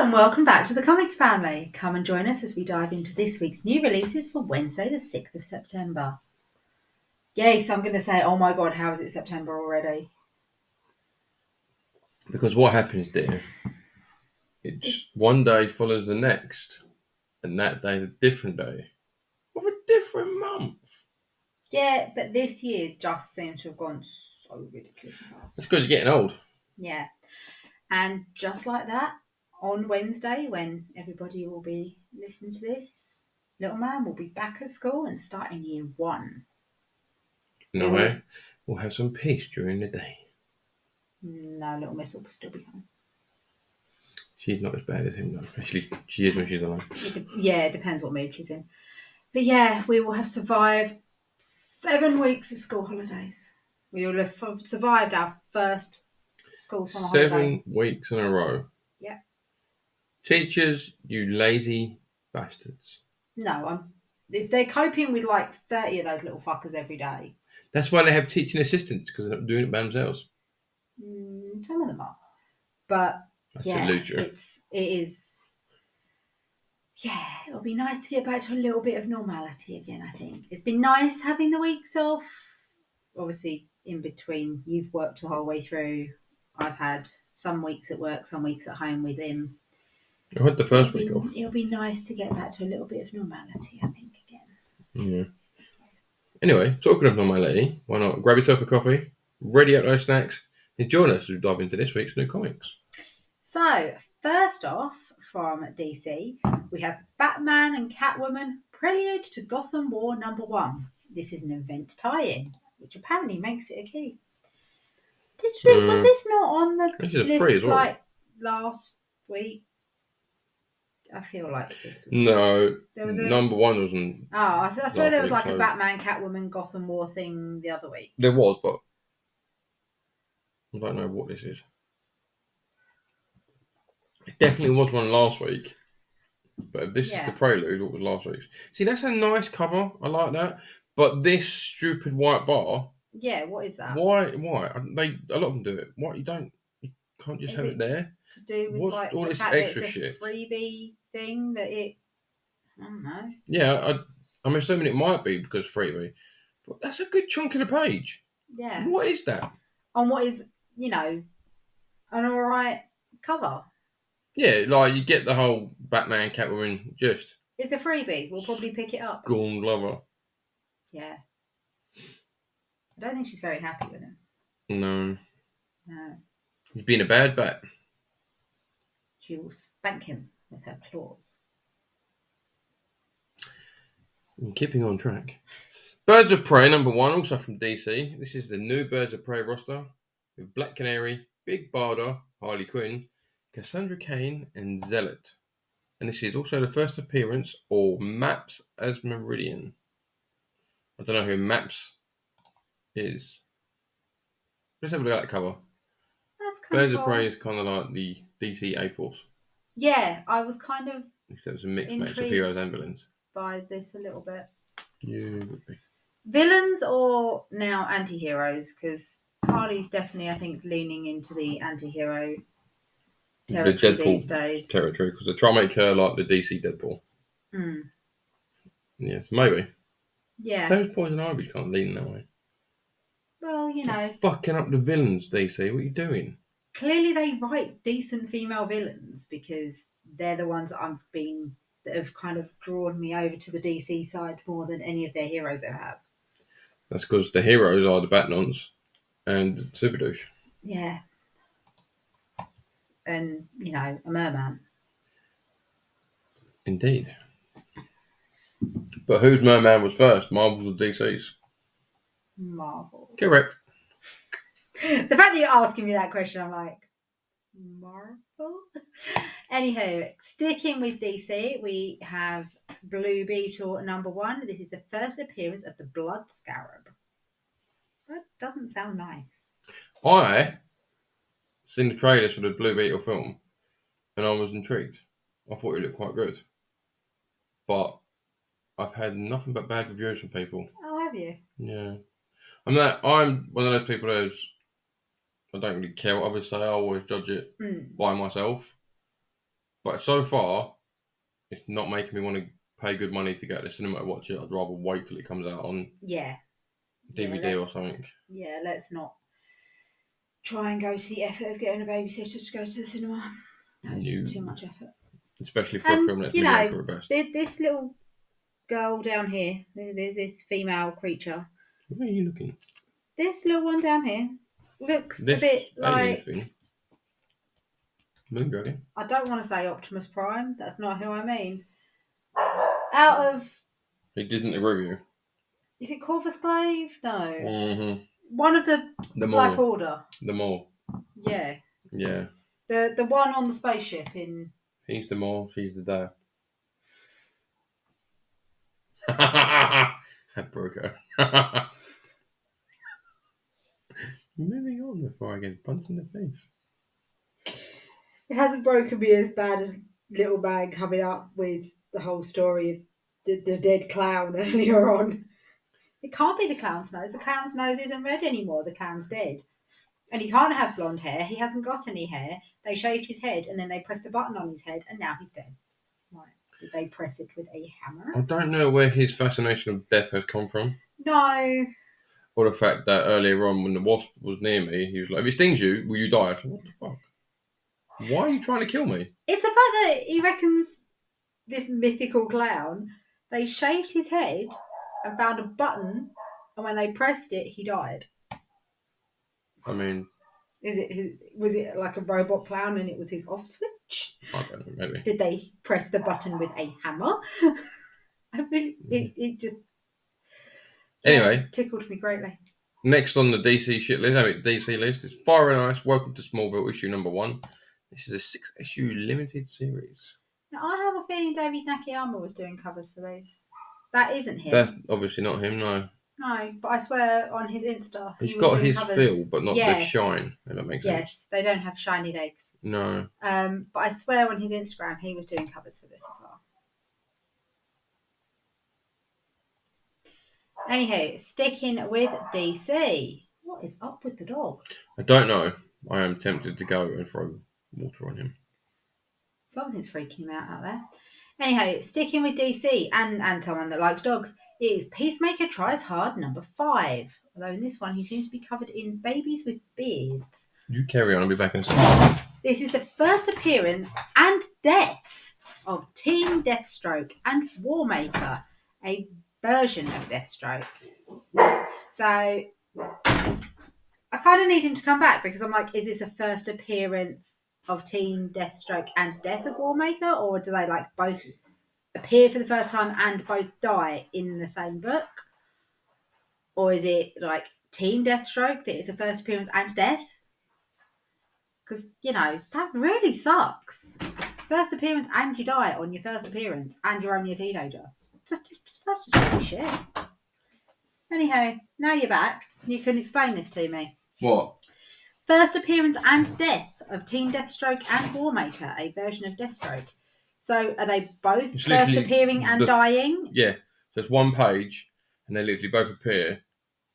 and welcome back to the Comics Family. Come and join us as we dive into this week's new releases for Wednesday, the 6th of September. Yes, I'm going to say, oh my God, how is it September already? Because what happens there, it's one day follows the next, and that day is a different day of a different month. Yeah, but this year just seems to have gone so ridiculously fast. It's because you're getting old. Yeah. And just like that, on Wednesday, when everybody will be listening to this, little man will be back at school and starting year 1. No, we'll have some peace during the day. No, little miss will still be home. She's not as bad as him, though. Actually, she is when she's alone. It depends what mood she's in. But yeah, we will have survived 7 weeks of school holidays. We will have survived our first school summer holiday. 7 weeks in a row. Yeah. Teachers, you lazy bastards. No, if they're coping with like 30 of those little fuckers every day. That's why they have teaching assistants, because they're not doing it by themselves. Some of them are. But That's yeah, illusion. it is. Yeah, it'll be nice to get back to a little bit of normality again, I think. It's been nice having the weeks off. Obviously, in between, you've worked the whole way through. I've had some weeks at work, some weeks at home with him. I had the first week off. It'll be nice to get back to a little bit of normality, I think, again. Yeah. Anyway, talking of normality, why not grab yourself a coffee, ready up those snacks, and join us as we dive into this week's new comics. So, first off, from DC, we have Batman and Catwoman Prelude to Gotham War #1. This is an event tie-in, which apparently makes it a key. Was this not on the list like last week? I feel like this was. No, there was #1 wasn't. Oh, I swear there was like a Batman, Catwoman, Gotham War thing the other week. There was, but I don't know what this is. It definitely was one last week. But if this is the prelude, what was last week's? See, that's a nice cover. I like that. But this stupid white bar. Yeah, what is that? Why? A lot of them do it. What you can't just have it there. To do with like all the this fact extra that it's a shit? Freebie thing that it. I don't know. Yeah, I'm assuming it might be because freebie, but that's a good chunk of the page. Yeah. What is that? On what is an alright cover. Yeah, like you get the whole Batman, Catwoman gist. It's a freebie. We'll probably pick it up. Gone Glover. Yeah. I don't think she's very happy with him. No. He's been a bad bat. She will spank him with her claws. And keeping on track. Birds of Prey #1, also from DC. This is the new Birds of Prey roster with Black Canary, Big Barda, Harley Quinn, Cassandra Cain, and Zealot. And this is also the first appearance of Maps as Meridian. I don't know who Maps is. Let's have a look at that cover. That's kind Birds of of Prey is kind of like the DC A-Force. Yeah, I was kind of Except it's a mixed match of heroes and villains. By this a little bit. You would be. Villains or now anti-heroes? Because Harley's definitely, I think, leaning into the anti-hero territory these days. Territory, because they try to make her like the DC Deadpool. Yes, maybe. Yeah. Same as Poison Ivy can't lean that way. Well, Stop fucking up the villains, DC. What are you doing? Clearly, they write decent female villains because they're the ones that have kind of drawn me over to the DC side more than any of their heroes ever have. That's because the heroes are the Batnons and Super Douche. Yeah. And, a merman. Indeed. But whose merman was first, Marvel's or DC's? Marvel. Correct. The fact that you're asking me that question, I'm like, Marvel? Anywho, sticking with DC, we have Blue Beetle #1. This is the first appearance of the Blood Scarab. That doesn't sound nice. I seen the trailers for the Blue Beetle film and I was intrigued. I thought it looked quite good. But I've had nothing but bad reviews from people. Oh, have you? Yeah. I'm one of those people who's I don't really care what others say. I always judge it by myself. But so far, it's not making me want to pay good money to go to the cinema to watch it. I'd rather wait till it comes out on Yeah. DVD or something. Yeah, let's not try and go to the effort of getting a babysitter to go to the cinema. No, it's just too much effort. Especially for a And, film that's you mediocre know, at best. this little girl down here, this female creature, Where are you looking? this little one down here looks a This bit alien like... thing. Moondragon? I don't want to say Optimus Prime. That's not who I mean. Out of... He didn't agree with you. Is it Corvus Glaive? No. Mm-hmm. One of the Black Order. The Maul. Yeah. Yeah. The one on the spaceship in... He's the Maul, she's the Dale. That broke her. Moving on before I get punched in the face. It hasn't broken me as bad as Little Man coming up with the whole story of the dead clown earlier on. It can't be the clown's nose. The clown's nose isn't red anymore. The clown's dead. And he can't have blonde hair. He hasn't got any hair. They shaved his head and then they pressed the button on his head and now he's dead. Right. Did they press it with a hammer? I don't know where his fascination of death has come from. No. Or the fact that earlier on when the wasp was near me, he was like, if it stings you, will you die? I said, what the fuck? Why are you trying to kill me? It's the fact that he reckons this mythical clown, they shaved his head and found a button, and when they pressed it, he died. I mean... Was it like a robot clown and it was his off switch? I don't know, maybe. Did they press the button with a hammer? I mean, it just... Anyway. Tickled me greatly. Next on the DC list is Fire and Ice, Welcome to Smallville, issue number 1. This is a 6-issue limited series. Now, I have a feeling David Nakayama was doing covers for these. That isn't him. That's obviously not him, no. No, but I swear on his Insta, He's got his covers. feel, but not the shine, if that makes sense. Yes, they don't have shiny legs. No. But I swear on his Instagram, he was doing covers for this as well. Anyhow, sticking with DC. What is up with the dog? I don't know. I am tempted to go and throw water on him. Something's freaking him out there. Anyhow, sticking with DC and someone that likes dogs, it is Peacemaker Tries Hard number 5. Although in this one, he seems to be covered in babies with beards. You carry on, I'll be back in a second. This is the first appearance and death of Teen Deathstroke and Warmaker, a version of Deathstroke. So I kind of need him to come back because I'm like, is this a first appearance of Teen Deathstroke and Death of Warmaker, or do they like both appear for the first time and both die in the same book? Or is it like Teen Deathstroke that is a first appearance and death? Because, you know, that really sucks. First appearance and you die on your first appearance and you're only a teenager. That's just really shit. Anyhow, now you're back. You can explain this to me. What? First appearance and death of Teen Deathstroke and Warmaker, a version of Deathstroke. So are they both first appearing and dying? Yeah. So it's one page and they literally both appear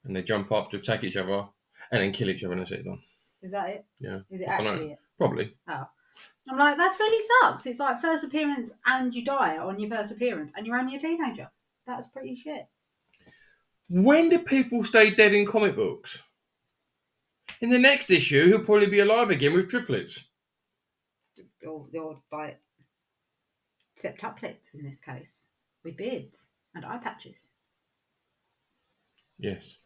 and they jump up to attack each other and then kill each other and that's it done. Is that it? Yeah. Is it actually it? Probably. Oh. I'm like, that's really sucks. It's like first appearance and you die on your first appearance and you're only a teenager. That's pretty shit. When do people stay dead in comic books? In the next issue, he'll probably be alive again with triplets. Or like septuplets in this case, with beards and eye patches. Yes.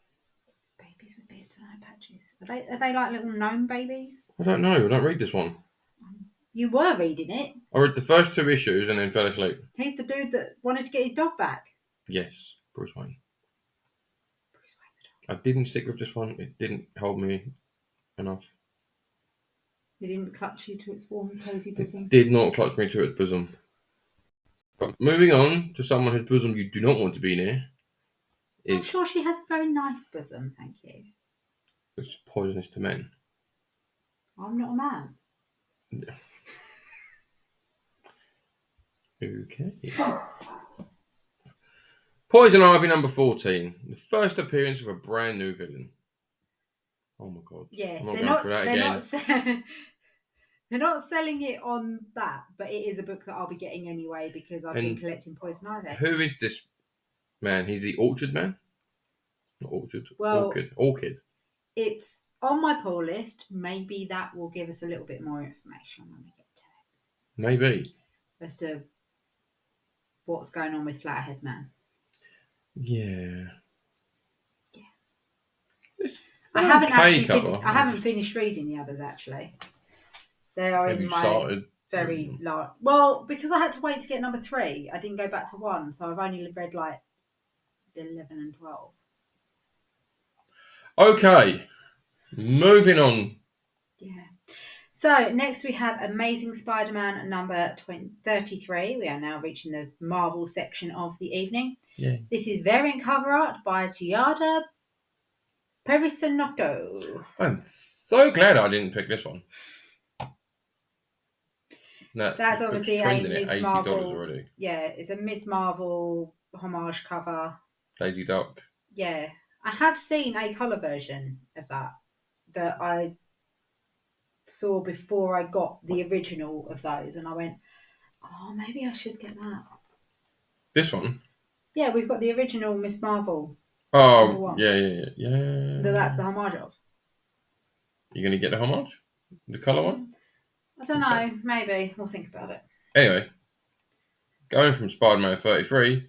Babies with beards and eye patches. Are they like little gnome babies? I don't know. I don't read this one. You were reading it. I read the first 2 issues and then fell asleep. He's the dude that wanted to get his dog back. Yes, Bruce Wayne. I didn't stick with this one. It didn't hold me enough. It didn't clutch you to its warm, cosy bosom. It did not clutch me to its bosom. But moving on to someone whose bosom you do not want to be near. I'm sure she has a very nice bosom, thank you. It's poisonous to men. I'm not a man. Okay. Poison Ivy number 14. The first appearance of a brand new villain. Oh my god. Yeah, I'm not going for that again. They're not selling it on that, but it is a book that I'll be getting anyway because I've been And collecting Poison Ivy. who is this man? He's the Orchard Man? Not Orchard. Well, Orchid. Orchid. it's on my pull list. Maybe that will give us a little bit more information when we get to Maybe. it as to what's going on with Flathead Man. Yeah. Yeah. It's I haven't okay actually cover. I haven't finished reading the others actually. They are Have in you my started? very large. Well, because I had to wait to get number 3, I didn't go back to 1, so I've only read like 11 and 12. Okay. Moving on. Yeah. So next we have Amazing Spider-Man number 33. We are now reaching the Marvel section of the evening. Yeah. This is variant cover art by Giada Perisonotto. I'm so glad I didn't pick this one. That That's book's obviously a trending at Miss $80 Marvel. already. Yeah, it's a Miss Marvel homage cover. Daisy Duck. Yeah, I have seen a colour version of that I saw before I got the original of those, and I went, oh, maybe I should get that. This one? Yeah, we've got the original Miss Marvel number Oh, 1. yeah. That's the homage of. You going to get the homage? The colour one? I don't know. Maybe we'll think about it. Anyway, going from Spider-Man 33,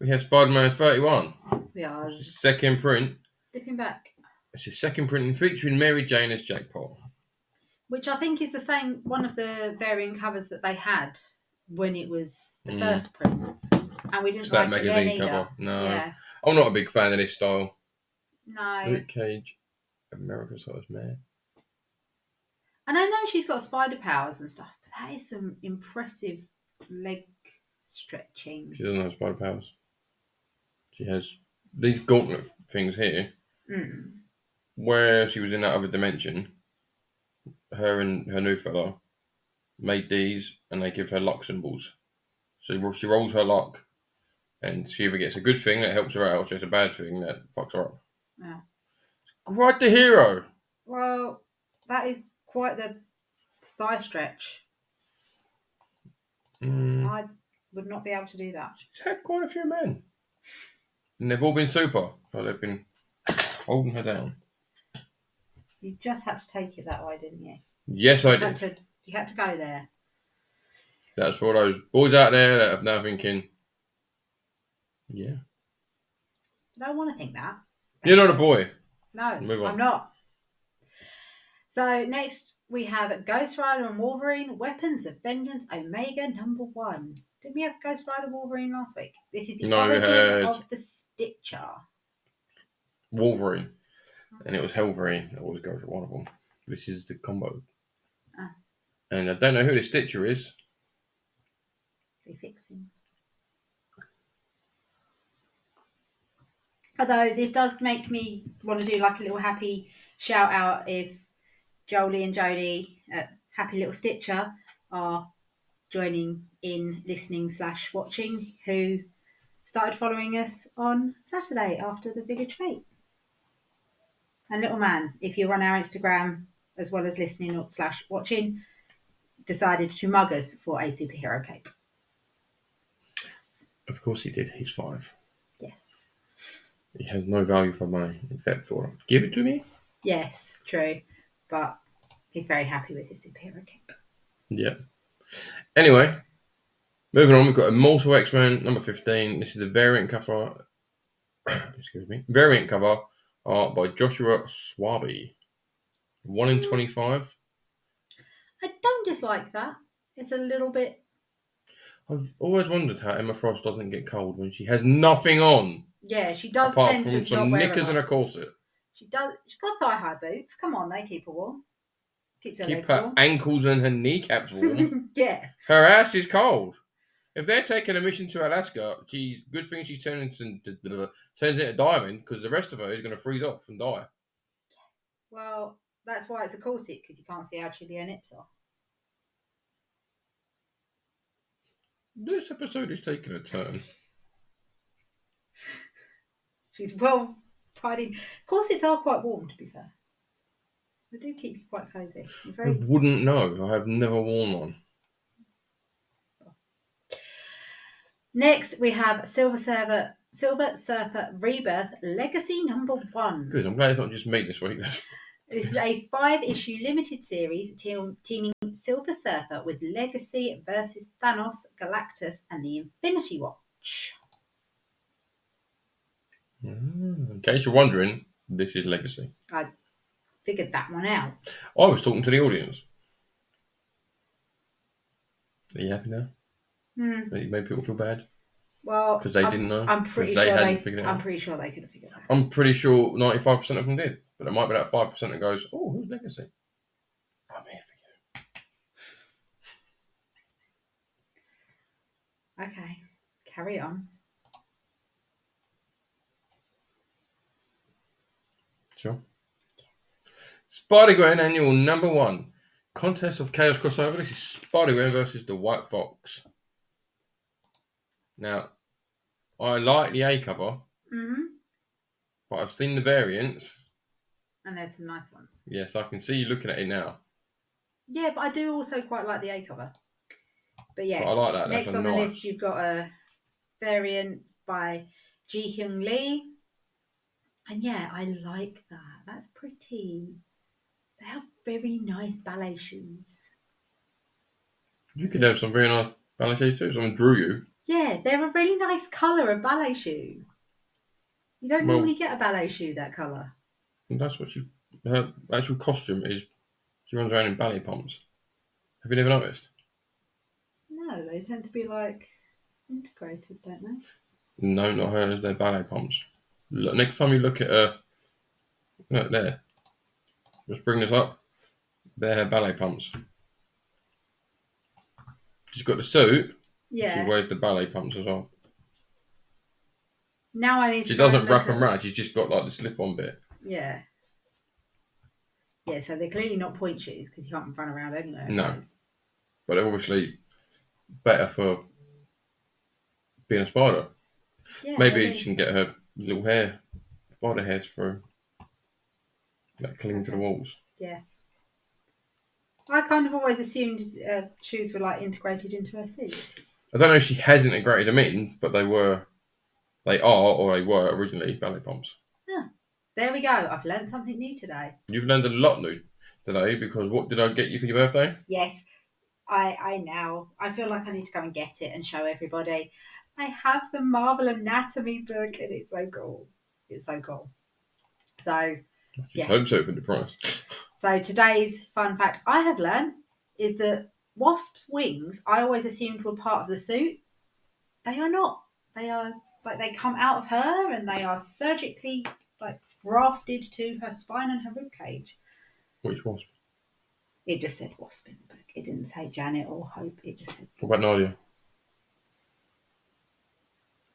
we have Spider-Man 31. We are It's his second print. dipping back, It's his second print featuring Mary Jane as Jackpot. which I think is the same one of the varying covers that they had when it was the first print, and we didn't It's that like it then magazine either. cover. No, Yeah. I'm not a big fan of this style. No. Luke Cage, America's Hottest Man. And I know she's got spider powers and stuff, but that is some impressive leg stretching. She doesn't have spider powers. She has these gauntlet things here. Mm. Where she was in that other dimension, her and her new fella made these, and they give her luck symbols. So she rolls her luck, and she either gets a good thing that helps her out, or she has a bad thing that fucks her up. Yeah. Quite the hero. Well, that is quite the thigh stretch. I would not be able to do that. She's had quite a few men, and they've all been super, so they've been holding her down. You just had to take it that way, didn't you? Yes, I did. You had to go there. That's for those boys out there that are now thinking, yeah. I don't want to think that. You're not a boy. No, Move on. I'm not. So next we have Ghost Rider and Wolverine, Weapons of Vengeance, Omega number 1. Didn't we have Ghost Rider Wolverine last week? This is the origin of the Stitcher. Wolverine. And it was Hellverine. I always go for one of them. This is the combo. Ah. And I don't know who the Stitcher is. They fix things. Although this does make me want to do like a little happy shout out if Jolie and Jodie at Happy Little Stitcher are joining in listening / watching, who started following us on Saturday after the Village Fete. And little man, if you're on our Instagram as well as listening / watching, decided to mug us for a superhero cape. Yes. Of course he did. He's 5. Yes. He has no value for money except for give it to me. Yes, true. But he's very happy with his superhero cape. Yeah. Anyway, moving on, we've got Immortal X-Men number 15. This is the variant cover. Excuse me. Variant cover art by Joshua Swaby. 1 in 25. I don't dislike that. It's a little bit. I've always wondered how Emma Frost doesn't get cold when she has nothing on. Yeah, she does Apart tend from to some not wear knickers them and a corset. She does. She's got thigh-high boots. Come on, they keep her warm. Keeps her Keep legs her warm. ankles and her kneecaps warm. Yeah. Her ass is cold. If they're taking a mission to Alaska, good thing she turns into diamond, because the rest of her is going to freeze off and die. Well, that's why it's a corset, because you can't see how chilly her nips are. This episode is taking a turn. She's well tied in. Corsets are quite warm, to be fair. They do keep you quite cosy. You're I very... wouldn't know. I have never worn one. Next, we have Silver Surfer Rebirth Legacy number 1. Good. I'm glad it's not just me this week. This is a 5-issue limited series teaming Silver Surfer with Legacy versus Thanos, Galactus, and the Infinity Watch. In case you're wondering, this is Legacy. I figured that one out. I was talking to the audience. Are you happy now? That you made people feel bad? Well, Because they didn't know? I'm pretty Because sure hadn't figured it out? I'm pretty sure they could have figured that out. I'm pretty sure 95% of them did. But there might be that 5% that goes, oh, who's Legacy? I'm here for you. Okay, carry on. Sure. Spider-Gwen Annual number 1. Contest of Chaos crossover. This is Spider-Gwen versus the White Fox. Now, I like the A cover, but I've seen the variants. And there's some nice ones. Yes, I can see you looking at it now. Yeah, but I do also quite like the A cover. But yes, But I like that. next That's on the nice. list, you've got a variant by Ji Hyung Lee. And yeah, I like that. That's pretty. They have very nice ballet shoes. You could have some very nice ballet shoes too. Someone drew you. Yeah, they're a really nice colour of ballet shoe. You don't normally get a ballet shoe that colour. That's what her actual costume is. She runs around in ballet pumps. Have you never noticed? No, they tend to be like integrated, don't they? No, not hers. They're ballet pumps. Look, next time you look at her, look there. Just bring this up. They're her ballet pumps. She's got the suit. Yeah. She wears the ballet pumps as well. Now I need to. She doesn't wrap them around. She's just got like the slip-on bit. Yeah. Yeah, so they're clearly not point shoes because you can't run around anywhere. No. But they're obviously better for being a spider. Yeah, maybe she can get her little hair, spider hairs through. That cling to the walls. Yeah. I kind of always assumed shoes were like integrated into her suit. I don't know if she has integrated them in, but they were originally ballet pumps. Yeah. There we go. I've learned something new today. You've learned a lot new today because what did I get you for your birthday? Yes. I feel like I need to go and get it and show everybody. I have the Marvel Anatomy book and it's so cool. It's so cool. So, yes. Hope so for the price. So today's fun fact I have learned is that wasps' wings, I always assumed were part of the suit. They are not. They are like they come out of her and they are surgically like grafted to her spine and her ribcage. Which wasp? It just said wasp in the book. It didn't say Janet or Hope. It just said. What about Nadia?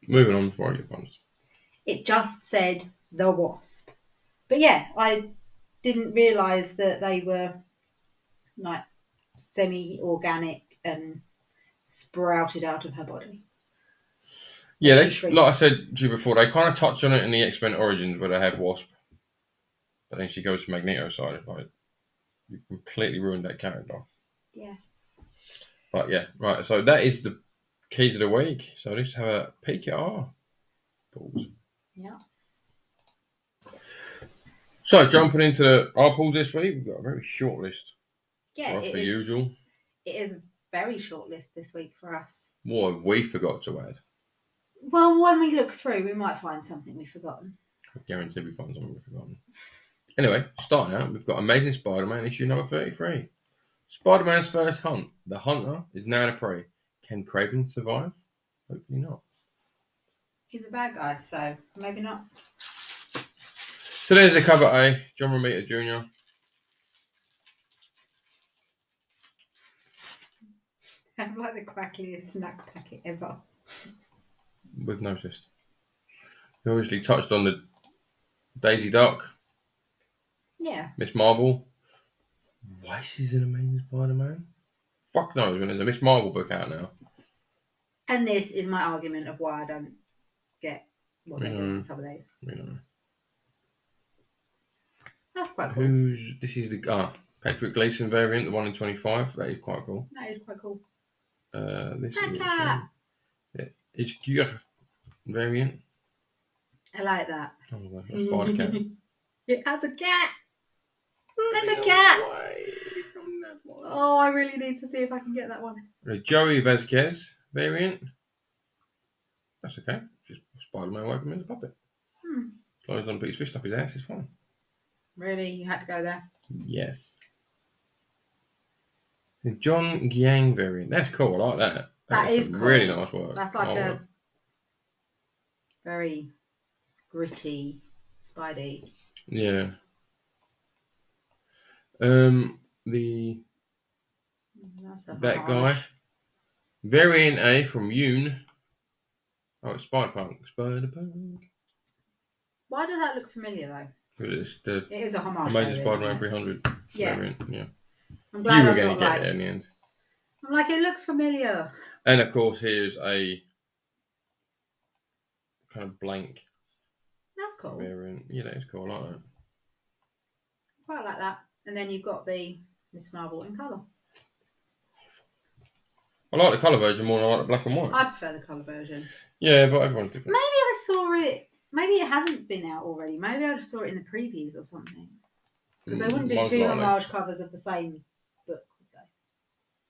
Moving on before I get punched. It just said the wasp. But yeah, I didn't realise that they were like semi-organic and sprouted out of her body. Yeah, like I said to you before, they kind of touch on it in the X-Men Origins where they had Wasp. But then she goes to Magneto side. Like, you completely ruined that character. Yeah. But yeah, right. So that is the keys of the week. So let's have a peek at our pools. Yeah. So jumping into our pools this week, we've got a very short list. Yeah, the usual. It is a very short list this week for us. What have we forgot to add? Well, when we look through, we might find something we've forgotten. I guarantee we find something we've forgotten. Anyway, starting out, we've got Amazing Spider-Man issue number 33. Spider-Man's first hunt. The hunter is now the prey. Can Kraven survive? Hopefully not. He's a bad guy, so maybe not. So there's the cover A, John Romita Jr. Sounds like the crackiest snack packet ever. We've noticed. We obviously touched on the Daisy Duck. Yeah. Miss Marvel. Why she's an Amazing Spider-Man? Fuck knows when there's a Miss Marvel book out now. And this is my argument of why I don't get what they do to some of these. That's quite cool. This is the Patrick Gleason variant, the 1 in 25. That is quite cool. That is quite cool. This Cat. is Gure variant. I like that. Oh, that's a spider cat. It has a cat. There's a cat. Oh, I really need to see if I can get that one. The Joey Vasquez variant. That's okay. Just Spider-Man away from him as a puppet. As long as he doesn't put his fist up his ass, it's fine. Really? You had to go there? Yes. The John Yang variant. That's cool. I like that. That is cool. Really nice work. That's like a very gritty Spidey. Yeah. That guy. Variant A from Yoon. Oh, it's Spider-Punk. Spider-Punk. Why does that look familiar though? It is a homage. Amazing Spider-Man 300 variant. Yeah. I'm glad you were going to get it in the end. I'm like, it looks familiar. And of course, here's a kind of blank. That's cool. Variant. Yeah, that is cool. I like that. Quite like that. And then you've got the Miss Marvel in colour. I like the colour version more than I like the black and white. I prefer the colour version. Yeah, but everyone's different. Maybe I saw it. Maybe it hasn't been out already. Maybe I just saw it in the previews or something. Because they wouldn't do two large covers of the same book,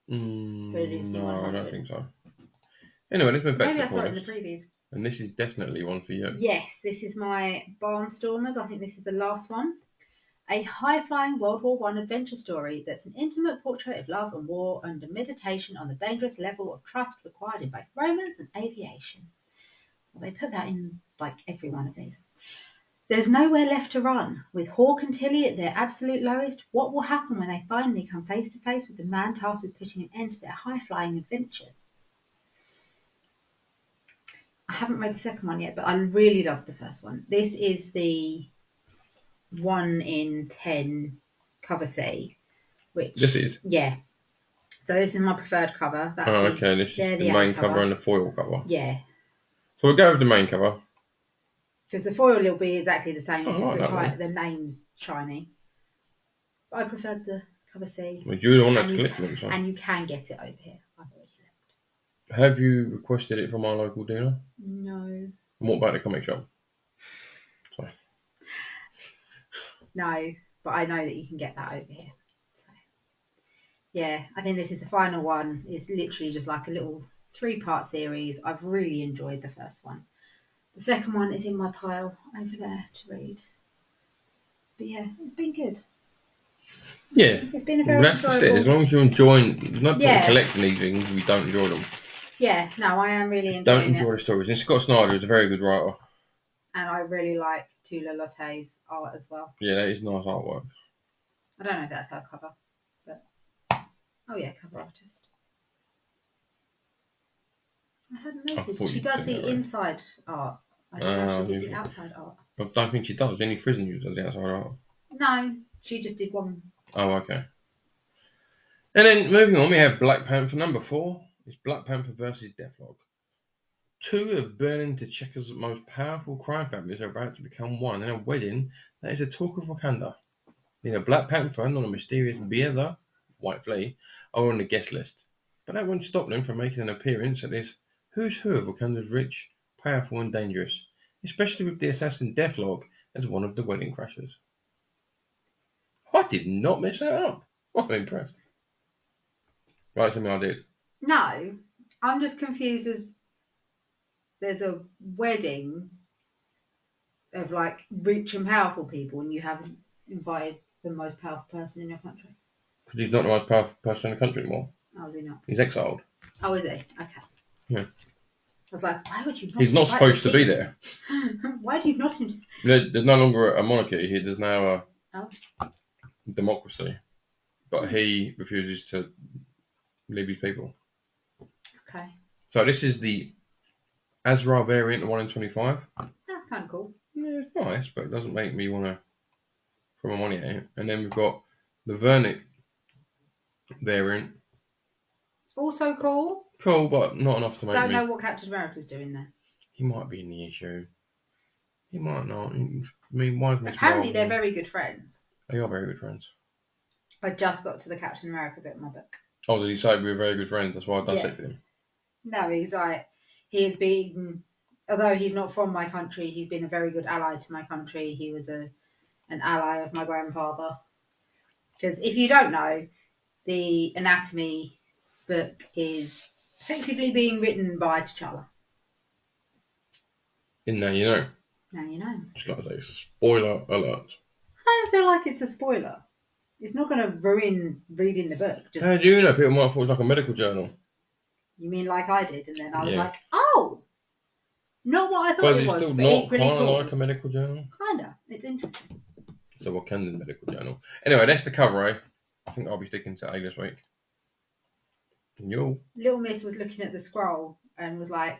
would they? No, I don't think so. Anyway, let's move back Maybe to I saw it in the previews. And this is definitely one for you. Yes, this is my Barnstormers. I think this is the last one. A high-flying World War I adventure story that's an intimate portrait of love and war and a meditation on the dangerous level of trust required in both romance and aviation. Well, they put that in like every one of these. There's nowhere left to run. With Hawk and Tilly at their absolute lowest, what will happen when they finally come face to face with the man tasked with putting an end to their high-flying adventures? I haven't read the second one yet, but I really love the first one. This is the 1 in 10 cover C, which this is? Yeah. So this is my preferred cover. That's okay. This is the main cover and the foil cover. Yeah. So we'll go with the main cover. Because the foil will be exactly the same. It's just the name's shiny. But I preferred the cover C. Well, you're the one that's collecting them, so. And you can get it over here. I've already left. Have you requested it from our local dealer? No. And what about the comic shop? Sorry. No, but I know that you can get that over here. So, yeah, I think this is the final one. It's literally just like a little 3-part series. I've really enjoyed the first one. The second one is in my pile over there to read. But yeah, it's been good. Yeah. It's been a very enjoyable. As long as you're enjoying, there's no point collecting these things if you don't enjoy them. Yeah, no, I am really enjoying Don't enjoy the stories. And Scott Snyder is a very good writer. And I really like Tula Lotte's art as well. Yeah, that is nice artwork. I don't know if that's her cover, but oh yeah, cover artist. I hadn't noticed. She does the inside art. I don't know if she did the outside art. I don't think she does. Any prison user does the outside art. No, she just did one. Oh, okay. And then moving on, we have Black Panther number 4. It's Black Panther versus Deathlock. 2 of Berlin to Checker's most powerful crime families are about to become one in a wedding that is the talk of Wakanda. Neither Black Panther nor the mysterious Beaver, White Flea, are on the guest list. But that won't stop them from making an appearance at this who's who of Wakanda's rich, powerful and dangerous, especially with the assassin Deathlock as one of the wedding crashers. I did not mess that up. I'm impressed. Right, something I did. No, I'm just confused as there's a wedding of like rich and powerful people and you haven't invited the most powerful person in your country. Because he's not the most powerful person in the country anymore. Oh, is he not? He's exiled. Oh, is he? Okay. Yeah. I was like, why would you not? He's not supposed to be there. Why do you not? There's no longer a monarchy. There's now a democracy. But he refuses to leave his people. Okay. So this is the Azra variant, the 1 in 25. That's kind of cool. Yeah, it's nice, but it doesn't make me want to throw my money at it. And then we've got the Vernick variant. Also cool. Cool, but not enough to make me... Don't know what Captain America's doing there. He might be in the issue. He might not. I mean, why is Miss Apparently Marvel... they're very good friends. They are very good friends. I just got to the Captain America bit in my book. Oh, did he say we were very good friends? That's why I dissected him. No, he's like, he's been, although he's not from my country, he's been a very good ally to my country. He was an ally of my grandfather. Because if you don't know, the anatomy book is effectively being written by T'Challa. And now you know. Now you know. Just like a spoiler alert. I don't feel like it's a spoiler. It's not going to ruin reading the book. How do you know? People might have thought it was like a medical journal. You mean like I did, and then I was Yeah. like, oh, not what I thought But it it's was, still but not equally kind of cool. like a medical journal. Kinda. It's interesting. So Wakandan medical journal. Anyway, that's the cover, eh? I think I'll be sticking to A this week. And you? Little Miss was looking at the scroll and was like,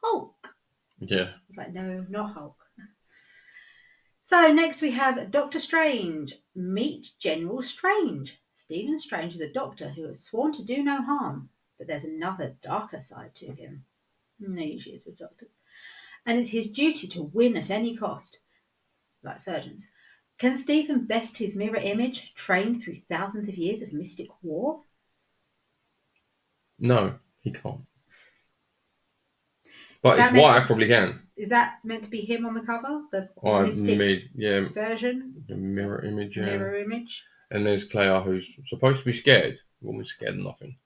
Hulk. Yeah. I was like, no, not Hulk. So next we have Doctor Strange. Meet General Strange. Stephen Strange is a doctor who has sworn to do no harm, but there's another darker side to him. No usually is with doctors. And it's his duty to win at any cost, like surgeons. Can Stephen best his mirror image, trained through thousands of years of mystic war? No, he can't. But his wife probably can. Is that meant to be him on the cover? The mystic version? The mirror image, yeah. Mirror image. And there's Claire, who's supposed to be scared. The woman's scared of nothing.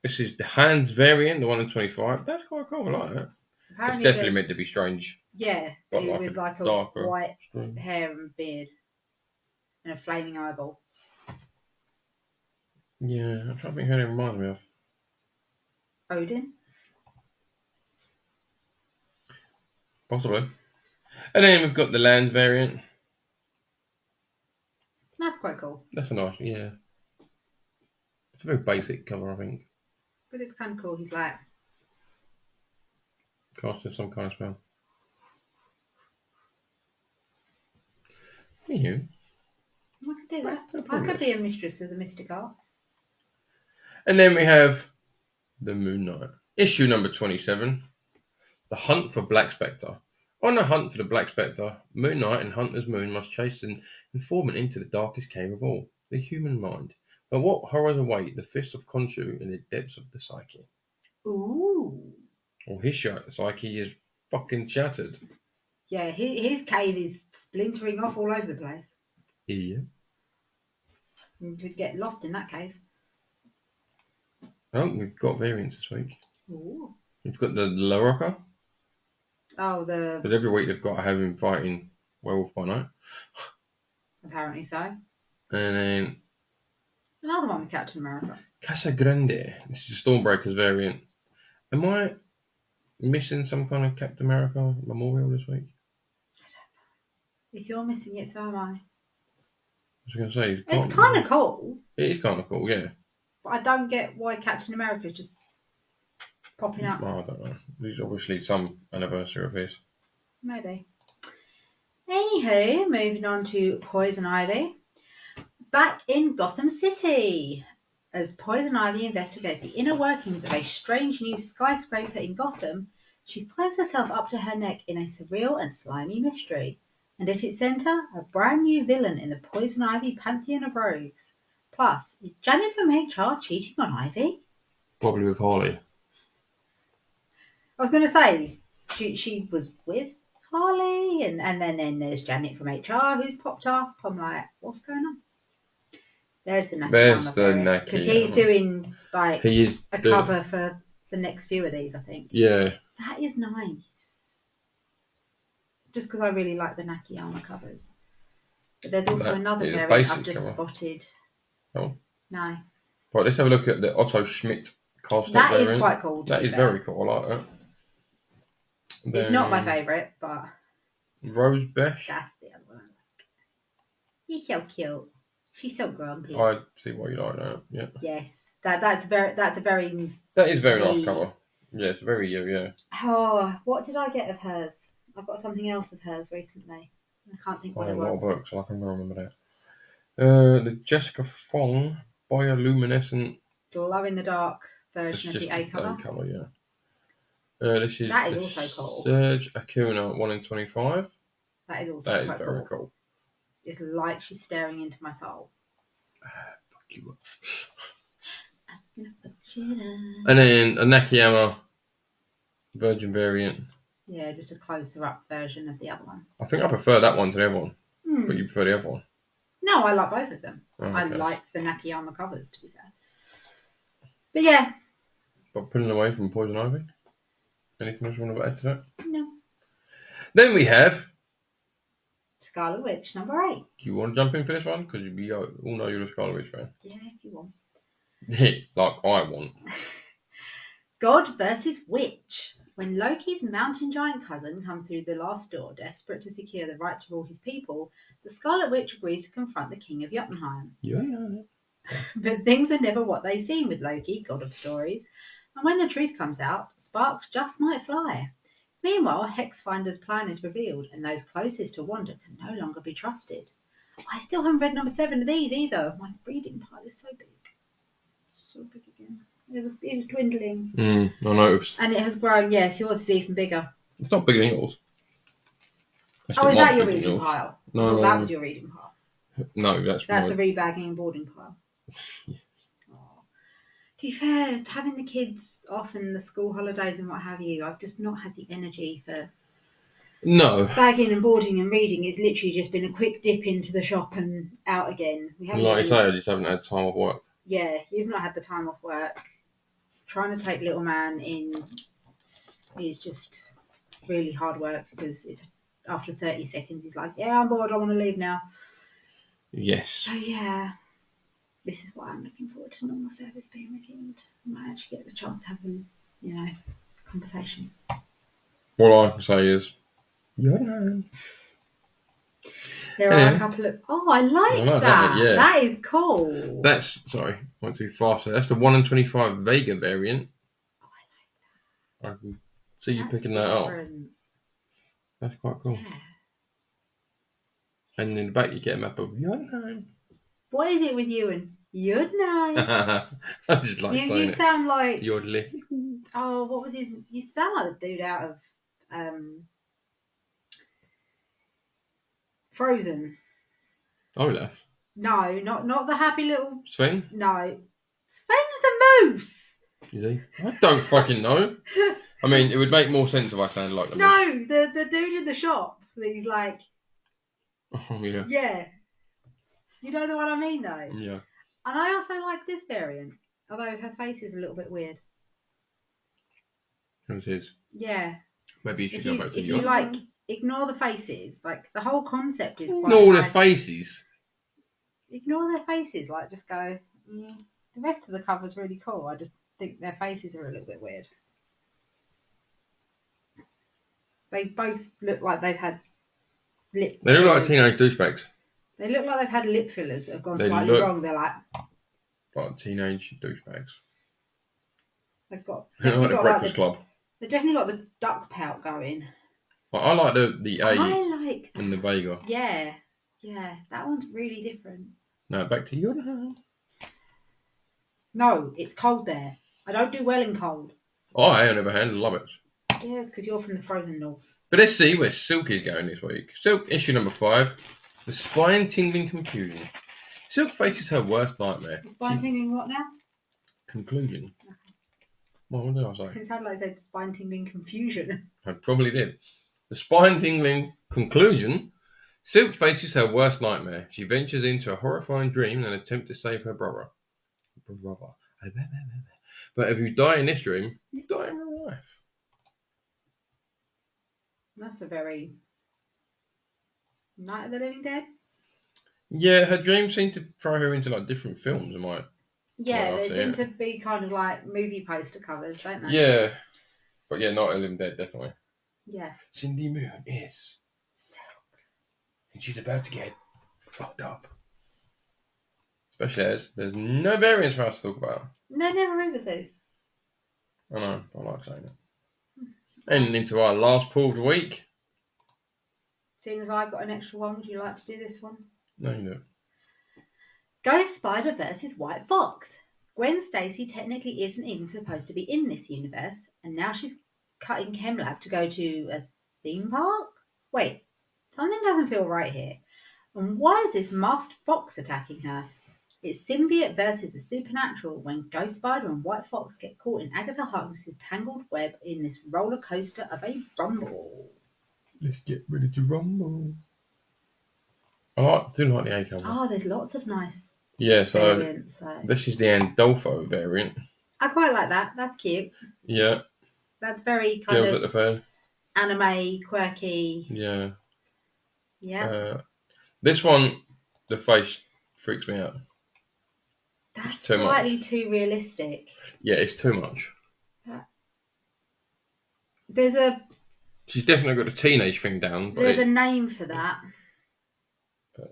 This is the Hans variant, the one in 25. That's quite cool, I like that. Apparently it's definitely meant to be Strange. Yeah, with like a darker white hair and beard. And a flaming eyeball. Yeah, I'm trying to think who it reminds me of. Odin? Possibly. And then we've got the Land variant. That's quite cool. That's a nice, yeah. It's a very basic cover, I think. But it's kind of cool. He's like casting some kind of spell. Anywho. I could do that. I could be a mistress of the mystic arts. And then we have the Moon Knight. Issue number 27. The Hunt for Black Spectre. On the hunt for the Black Spectre, Moon Knight and Hunter's Moon must chase an informant into the darkest cave of all, the human mind. But what horrors await the fist of Khonshu in the depths of the psyche? Ooh. Well, his psyche is fucking shattered. Yeah, his cave is splintering off all over the place. Yeah. You could get lost in that cave. Oh, we've got variants this week. Ooh. We've got the La Rocca. Oh, Because every week they've got to have him fighting Werewolf by Night. Apparently so. And then Another one with Captain America. Casa Grande. This is a Stormbreakers variant. Am I missing some kind of Captain America memorial this week? If you're missing it, so am I. I was going to say. It's kind of cool. It is kind of cool, yeah. But I don't get why Captain America is just popping up. Oh, I don't know. There's obviously some anniversary of his. Maybe. Anywho, moving on to Poison Ivy. Back in Gotham City. As Poison Ivy investigates the inner workings of a strange new skyscraper in Gotham, she finds herself up to her neck in a surreal and slimy mystery. And at its centre, a brand new villain in the Poison Ivy pantheon of rogues. Plus, is Janet from HR cheating on Ivy? Probably with Harley. I was going to say, she was with Harley, and then there's Janet from HR who's popped up. I'm like, what's going on? There's the Naki. Because he's doing a cover for the next few of these, I think. Yeah. That is nice. Just because I really like the Nakayama covers. But there's also another variant I've just spotted. Oh. No. Right, let's have a look at the Otto Schmidt cast variant. That is quite cool. That is very cool. I like that. It's not my favourite, but Rose Besh. That's the other one. He's so cute. She's so grumpy. I see why you like that. Yeah. Yes, that's a very. That is very nice cover. Yeah, it's very yeah. Oh, what did I get of hers? I've got something else of hers recently. I can't think what it was. A lot of books, I can remember that. The Jessica Fong bioluminescent glow in the dark version of the A cover. Yeah. That is also cool. Serge Acuna 1 in 25. That is also that is very cool. It's like she's staring into my soul. Fuck you up. And And then a Nakayama Virgin variant. yeah, just a closer up version of the other one. I think I prefer that one to the other one. But you prefer the other one? No, I like both of them. Oh, okay. I like the Nakayama covers, to be fair. But yeah. But pulling away from Poison Ivy? Anything else you want to add to that? No. Then we have... Scarlet Witch, number 8. Do you want to jump in for this one? Because we all know you're a Scarlet Witch fan. Yeah, if you want. Like I want. God versus Witch. When Loki's mountain giant cousin comes through the last door, desperate to secure the right to rule his people, the Scarlet Witch agrees to confront the King of Jotunheim. Yeah, no. But things are never what they seem with Loki, god of stories, and when the truth comes out, sparks just might fly. Meanwhile, Hexfinder's plan is revealed, and those closest to Wanda can no longer be trusted. I still haven't read number 7 of these either. My reading pile is so big. So big again. It was dwindling. I noticed. And it has grown, yes, yours is even bigger. It's not bigger than yours. Oh, is that your reading pile? No. Well, that was your reading pile. No, that's the rebagging and boarding pile. Yes. Oh. To be fair, having the kids off and the school holidays and what have you, I've just not had the energy for bagging and boarding and reading. It's literally just been a quick dip into the shop and out again. We haven't like you say, I just haven't had time off work. Yeah, you've not had the time off work. Trying to take little man in is just really hard work because after 30 seconds he's like, yeah, I'm bored, I want to leave now. Yes. So yeah, this is why I'm looking forward to normal service being resumed. I might actually get the chance to have a conversation. All I can say is, yeah. There are a couple of... Oh, I like that. Yeah. That is cool. That's... Sorry, went too fast. That's the 1 in 25 Vega variant. Oh, I like I can see you picking that up. That's quite cool. Yeah. And in the back you get a map of Jotunheim. What is it with you and Jotunheim? I just like saying it. You sound like... Yodely. Oh, what was his... You sound like the dude out of... Frozen. Olaf? No, not the happy little... Sven? No. Sven's the moose! Is he? I don't fucking know. I mean, it would make more sense if I sounded like the moose. No, the dude in the shop. He's like... Oh, yeah. Yeah. You know the one I mean, though? Yeah. And I also like this variant. Although her face is a little bit weird. Who's his? Yeah. Maybe you should go back to If you ignore the faces. Like, the whole concept is quite... Ignore the faces? Ignore their faces. Like, just go... The rest of the cover's really cool. I just think their faces are a little bit weird. They both look like they've had lip... They look like teenage douchebags. They look like they've had lip fillers that have gone slightly wrong. They're like teenage douchebags. They've got... like the Breakfast Club. They've definitely got the duck pout going. I like the A and the Vega. Yeah, that one's really different. No, back to your... No, it's cold there. I don't do well in cold. I, on the other hand, love it. Yeah, it's because you're from the frozen north. But let's see where Silk is going this week. Silk, issue number 5. The spine-tingling confusion. Silk faces her worst nightmare. The spine-tingling what now? Conclusion. Okay. Well, what did I say? It sounded like I said spine-tingling confusion. I probably did. The spine-tingling conclusion. Silk faces her worst nightmare. She ventures into a horrifying dream in an attempt to save her brother. But if you die in this dream, you die in real life. That's a very... Night of the Living Dead? Yeah, her dreams seem to throw her into like different films, Yeah, they seem to be kind of like movie poster covers, don't they? Yeah. But yeah, Night of the Living Dead, definitely. Yeah. Cindy Moon is Silk. And she's about to get fucked up. Especially as there's no variants for us to talk about. No, never is of these. I know, I like saying it. And into our last pull of the week. Seeing as I got an extra one, would you like to do this one? No, you don't. Ghost Spider versus White Fox. Gwen Stacy technically isn't even supposed to be in this universe, and now she's cutting ChemLab to go to a theme park? Wait, something doesn't feel right here. And why is this masked fox attacking her? It's symbiote versus the supernatural when Ghost Spider and White Fox get caught in Agatha Harkness's tangled web in this roller coaster of a rumble. Let's get ready to rumble. Do like the A cover. Oh, there's lots of nice Yeah, so variants. this is the Andolfo variant. I quite like that. That's cute. Yeah. That's very kind Girls of at the fair. anime, quirky. Yeah. Yeah. This one, the face freaks me out. That's too slightly much. too realistic. Yeah, it's too much. There's a She's definitely got a teenage thing down. But there's a name for that.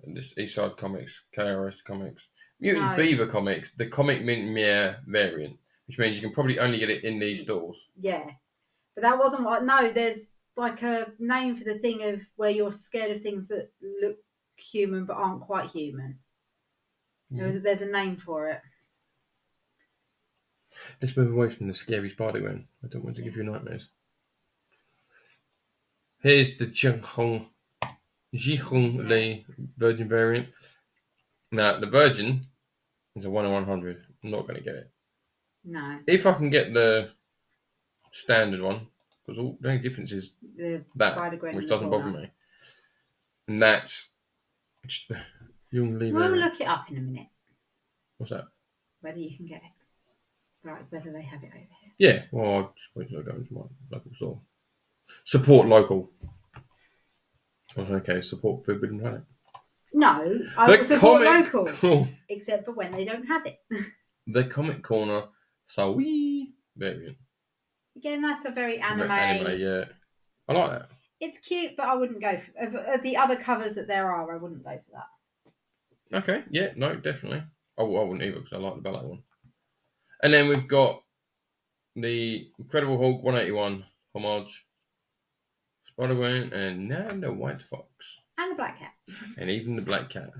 This Eastside Comics, KRS Comics, Mutant No. Fever Comics, the Comic Mint Mare variant, which means you can probably only get it in these stores. Yeah, but that wasn't what. No, there's like a name for the thing of where you're scared of things that look human but aren't quite human. There's a name for it. Let's move away from the scary Spider-Man. I don't want to give you nightmares. Here's the Jihong Li Virgin variant. Now, the Virgin is a 1 in 100. I'm not going to get it. No. If I can get the standard one, because the only difference is that, which doesn't bother me. And that's Young Lee. We'll look it up in a minute. What's that? Whether you can get it. Right, whether they have it over here. Yeah, well, I'll just wait till I go into my local store. Support local. Okay, support Forbidden Planet. No, I will support local. Except for when they don't have it. The Comic Corner Sawi variant. Again, that's a very anime. Yeah. I like that. It's cute, but I wouldn't go for of the other covers that there are. I wouldn't go for that. Okay, yeah, no, definitely. I wouldn't either because I like the ballet one. And then we've got the Incredible Hulk 181 homage, Spider-Man, and now the White Fox. And the Black Cat. And even the Black Cat.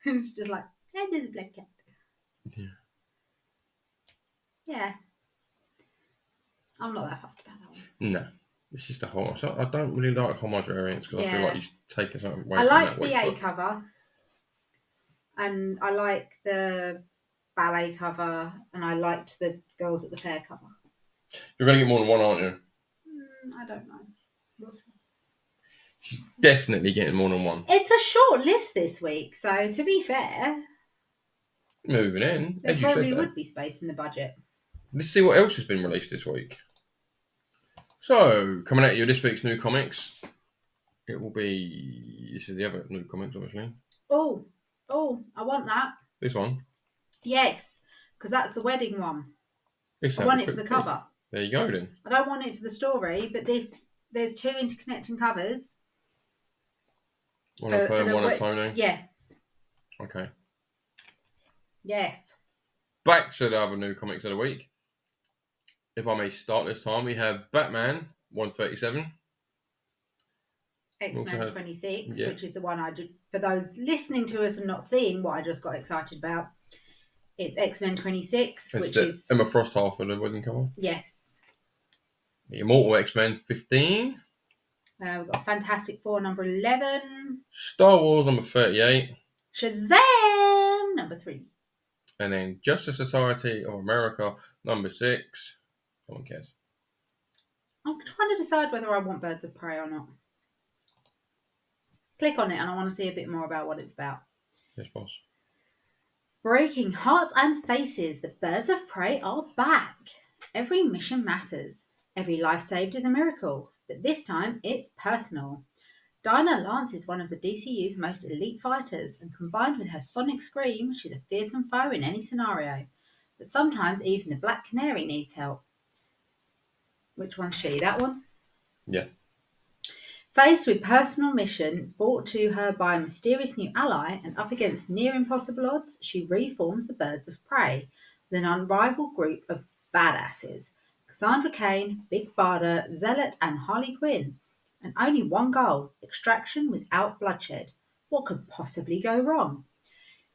It's just like, and there's a Black Cat. Yeah. Yeah. I'm not that fussed about that one. No. It's just a homage. I don't really like homage variants because I feel like you're taking something away from that. I like the A cover. And I like the ballet cover. And I liked the Girls at the Fair cover. You're going to get more than one, aren't you? I don't know. She's definitely getting more than one. It's a short list this week, so to be fair, moving in, there probably would be space in the budget. Let's see what else has been released this week. So, coming at you this week's new comics, it will be. This is the other new comics, obviously. Oh, I want that. This one? Yes, because that's the wedding one. I want it for the cover. There you go then. I don't want it for the story, but there's two interconnecting covers. One of her, one of Tony? Yeah. Okay. Yes. Back to the other new comics of the week. If I may start this time, we have Batman 137. X-Men 26, which is the one I did. For those listening to us and not seeing what I just got excited about, it's X-Men 26, it's which is Emma Frost half of the wedding cover. Yes. The Immortal X-Men 15. We've got Fantastic Four number 11. Star Wars number 38. Shazam number 3. And then Justice Society of America number 6. No one cares. I'm trying to decide whether I want Birds of Prey or not. Click on it and I want to see a bit more about what it's about. Yes, boss. Breaking hearts and faces, the Birds of Prey are back. Every mission matters. Every life saved is a miracle. But this time, it's personal. Dinah Lance is one of the DCU's most elite fighters, and combined with her sonic scream, she's a fearsome foe in any scenario. But sometimes even the Black Canary needs help. Which one's she? That one? Yeah. Faced with personal mission brought to her by a mysterious new ally and up against near impossible odds, she reforms the Birds of Prey with an unrivaled group of badasses. Cassandra Cain, Big Barda, Zealot and Harley Quinn. And only one goal, extraction without bloodshed. What could possibly go wrong?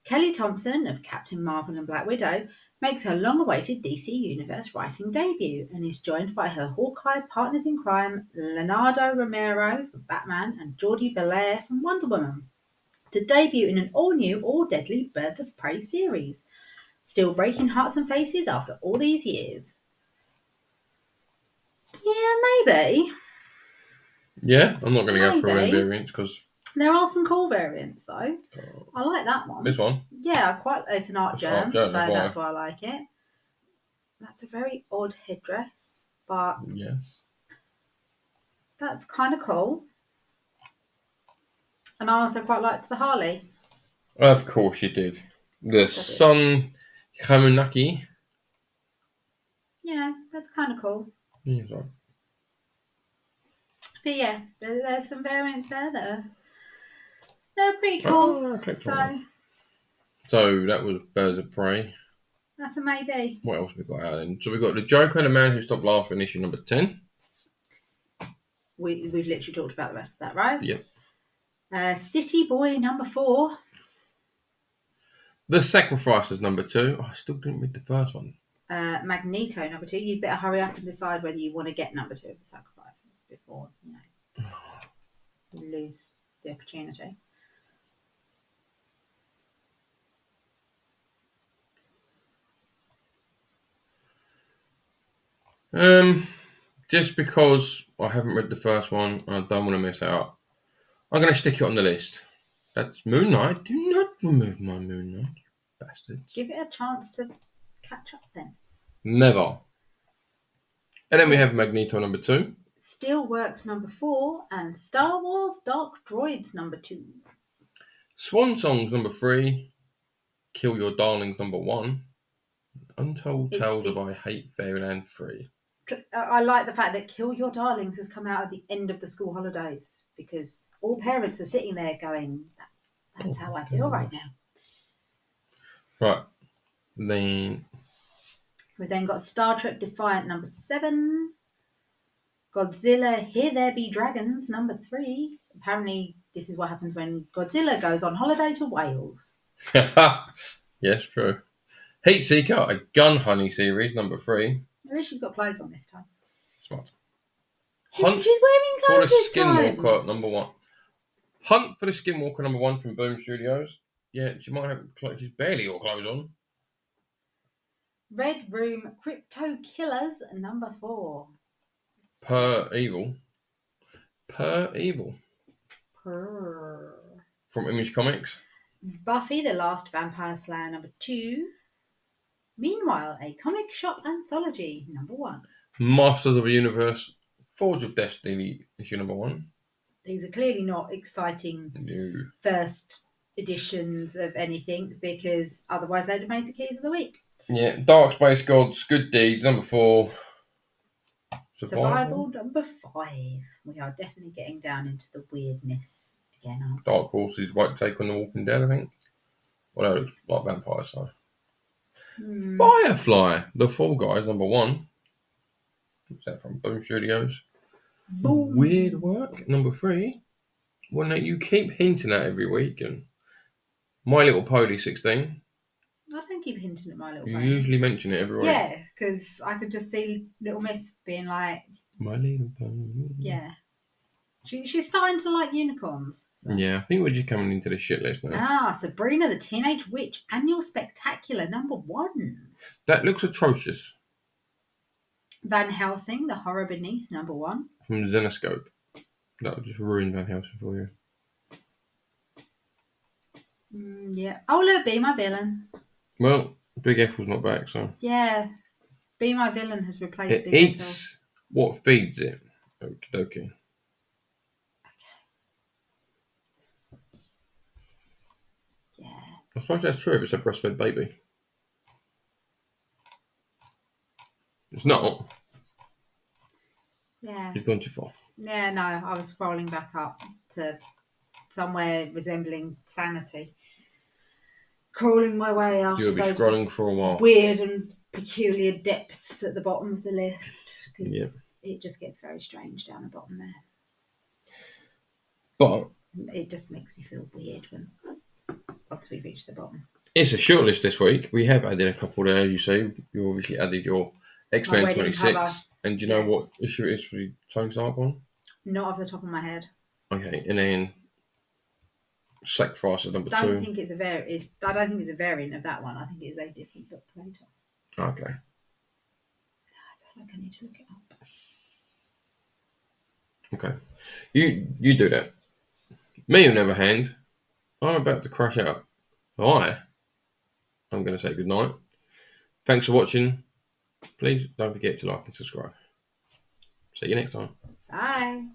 Kelly Thompson of Captain Marvel and Black Widow makes her long-awaited DC Universe writing debut and is joined by her Hawkeye partners in crime, Leonardo Romero from Batman and Geordie Belair from Wonder Woman. to debut in an all-new, all-deadly Birds of Prey series. Still breaking hearts and faces after all these years. Yeah, maybe. Yeah, I'm not going to go through any Maybe. variants because There are some cool variants though. I like that one. this one, Yeah, it's an art it's art germ, germ, so that's why I like it. That's a very odd headdress, but yes. that's kind of cool. And I also quite liked the Harley. Of course you did. The Sun Hamunaki. Yeah, that's kind of cool. Yeah, sorry. But yeah, there's some variants there that they're pretty cool. Oh, okay, so that was Birds of Prey. That's a maybe. What else we got out then? So we got the Joker and the Man Who Stopped Laughing, issue number 10. We've literally talked about the rest of that, right? Yep. City Boy number 4. The Sacrifices number 2. Oh, I still didn't read the first one. Magneto number 2. You'd better hurry up and decide whether you want to get number 2 of the Sacrifices before you lose the opportunity. Just because I haven't read the first one and I don't want to miss out, I'm going to stick it on the list. That's Moon Knight. Do not remove my Moon Knight, you bastards. Give it a chance to catch up then. Never. And then we have Magneto number 2. Steelworks number 4 and Star Wars Dark Droids number 2. Swan Songs number 3. Kill Your Darlings number 1. Untold Tales of I Hate Fairyland 3. I like the fact that Kill Your Darlings has come out at the end of the school holidays because all parents are sitting there going, that's how I feel right now. Right. Then We've then got Star Trek Defiant number 7. Godzilla Here There Be Dragons number 3. Apparently this is what happens when Godzilla goes on holiday to Wales. yes, true. Heat Seeker, a Gun Honey series, number 3. At least she's got clothes on this time. Smart. She's wearing clothes this time. Skinwalker, number 1. Hunt for the Skinwalker, number 1 from Boom Studios. Yeah, she might have clothes. She's barely got clothes on. Red Room Crypto Killers, number 4. Per Evil. From Image Comics. Buffy the Last Vampire Slayer, number 2. Meanwhile, a comic shop anthology, number 1. Masters of the Universe, Forge of Destiny, issue number 1. These are clearly not exciting first editions of anything because otherwise they'd have made the keys of the week. Yeah, Dark Space Gods, Good Deeds, number 4. Survival number 5. We are definitely getting down into the weirdness again. Dark Horses, White Take on the Walking Dead, I think. Well, that looks like vampires, so. Firefly, The Fall Guys, number 1. What's that from? Boom Studios. Boom. Weird Work, number 3. One that you keep hinting at every week. And My Little Pony 16. I don't keep hinting at My Little You Pony. usually mention it every week. Yeah, because I could just see Little Miss being like, My Little Pony. yeah. She's starting to like unicorns. So. Yeah, I think we're just coming into the shit list now. Sabrina the Teenage Witch Annual Spectacular number 1. That looks atrocious. Van Helsing, The Horror Beneath number 1. From Zenoscope. That'll just ruin Van Helsing for you. Yeah. Oh, look, Be My Villain. Well, Big Ethel's not back, so. Yeah. Be My Villain has replaced It Big eats Ethel. what feeds it. Okie dokie. Yeah. I suppose that's true if it's a breastfed baby. It's not. Yeah. You've gone too far. Yeah, no, I was scrolling back up to somewhere resembling Sanity. Crawling my way out You'll of be those scrolling for a while. weird and peculiar depths at the bottom of the list because it just gets very strange down the bottom there. But it just makes me feel weird once we reach the bottom. It's a short list this week. We have added a couple there, you see. You obviously added your X-Men 26. Cover. And do you know what issue it is for the Tony Stark one? Not off the top of my head. Okay, and then Sacrifice is number Don't 2. think it's a I don't think it's a variant of that one. I think it is a different book later. Okay. I feel like I need to look it up. Okay. You do that. Me, on the other hand, I'm about to crash out. I'm going to say good night. Thanks for watching. Please don't forget to like and subscribe. See you next time. Bye.